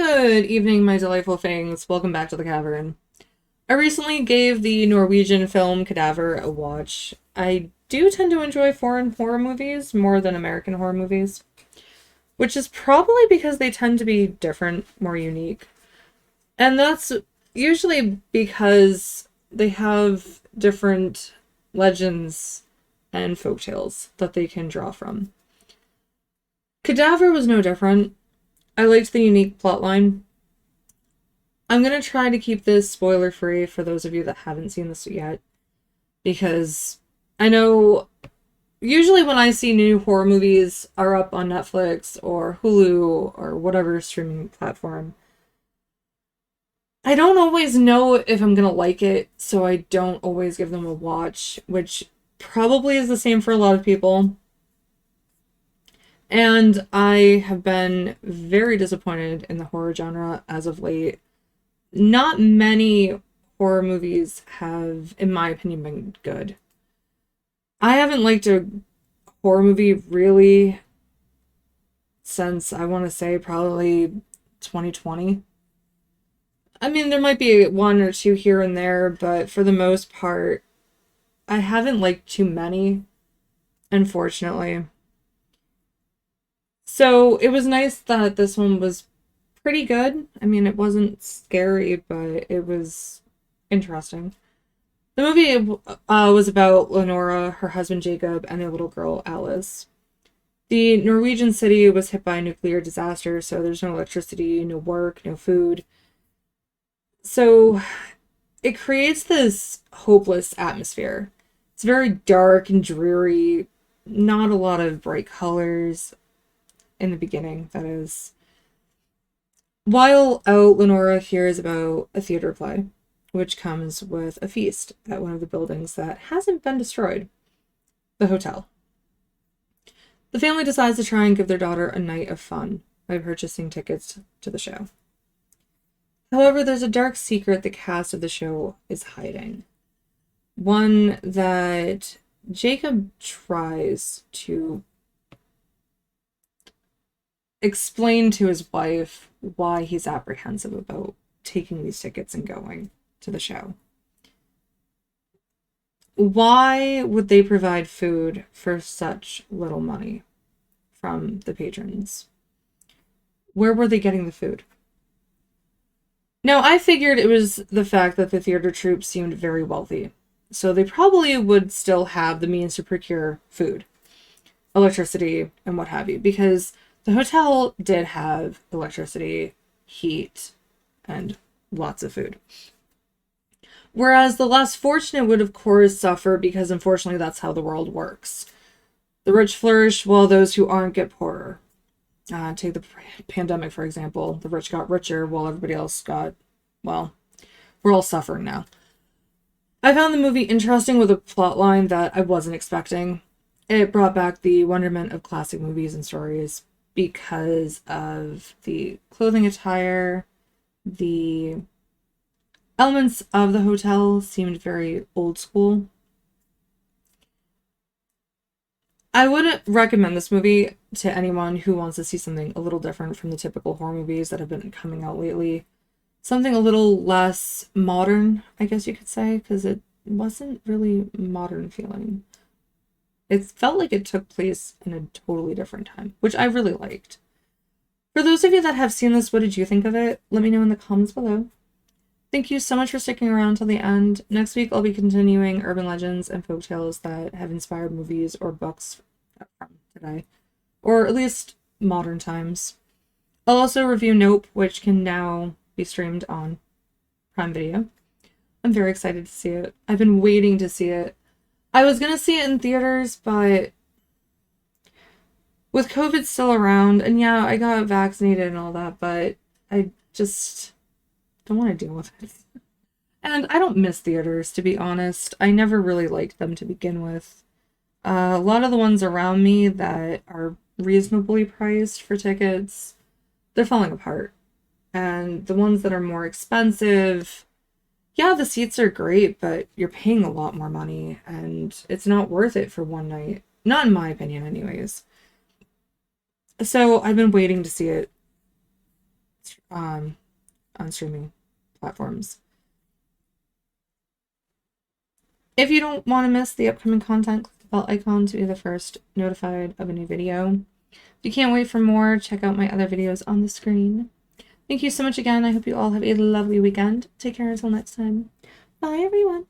Good evening, my delightful things. Welcome back to the cavern. I recently gave the Norwegian film Cadaver a watch. I do tend to enjoy foreign horror movies more than American horror movies, which is probably because they tend to be different, more unique. And that's usually because they have different legends and folktales that they can draw from. Cadaver was no different. I liked the unique plotline. I'm going to try to keep this spoiler free for those of you that haven't seen this yet, because I know usually when I see new horror movies are up on Netflix or Hulu or whatever streaming platform, I don't always know if I'm going to like it, so I don't always give them a watch, which probably is the same for a lot of people. And I have been very disappointed in the horror genre as of late. Not many horror movies have, in my opinion, been good. I haven't liked a horror movie really since, I want to say, probably 2020. I mean, there might be one or two here and there, but for the most part, I haven't liked too many, unfortunately. So it was nice that this one was pretty good. I mean, it wasn't scary, but it was interesting. The movie was about Lenora, her husband Jacob, and their little girl Alice. The Norwegian city was hit by a nuclear disaster, so there's no electricity, no work, no food. So it creates this hopeless atmosphere. It's very dark and dreary, not a lot of bright colors in the beginning, that is. While out, Lenora hears about a theater play, which comes with a feast at one of the buildings that hasn't been destroyed, the hotel. The family decides to try and give their daughter a night of fun by purchasing tickets to the show. However, there's a dark secret the cast of the show is hiding. One that Jacob tries to explain to his wife why he's apprehensive about taking these tickets and going to the show. Why would they provide food for such little money from the patrons? Where were they getting the food? Now, I figured it was the fact that the theater troupe seemed very wealthy, so they probably would still have the means to procure food, electricity, and what have you, because the hotel did have electricity, heat, and lots of food. Whereas the less fortunate would, of course, suffer because, unfortunately, that's how the world works. The rich flourish while those who aren't get poorer. Take the pandemic, for example. The rich got richer while everybody else got, well, we're all suffering now. I found the movie interesting with a plotline that I wasn't expecting. It brought back the wonderment of classic movies and stories because of the clothing attire. The elements of the hotel seemed very old school. I wouldn't recommend this movie to anyone who wants to see something a little different from the typical horror movies that have been coming out lately. Something a little less modern, I guess you could say, because it wasn't really modern feeling. It felt like it took place in a totally different time, which I really liked. For those of you that have seen this, what did you think of it? Let me know in the comments below. Thank you so much for sticking around till the end. Next week, I'll be continuing urban legends and folktales that have inspired movies or books from today, or at least modern times. I'll also review Nope, which can now be streamed on Prime Video. I'm very excited to see it. I've been waiting to see it. I was going to see it in theaters, but with COVID still around, and yeah, I got vaccinated and all that, but I just don't want to deal with it. And I don't miss theaters, to be honest. I never really liked them to begin with. A lot of the ones around me that are reasonably priced for tickets, they're falling apart. And the ones that are more expensive, yeah, the seats are great, but you're paying a lot more money, and it's not worth it for one night. Not in my opinion, anyways. So I've been waiting to see it on streaming platforms. If you don't want to miss the upcoming content, click the bell icon to be the first notified of a new video. If you can't wait for more, check out my other videos on the screen. Thank you so much again. I hope you all have a lovely weekend. Take care until next time. Bye, everyone.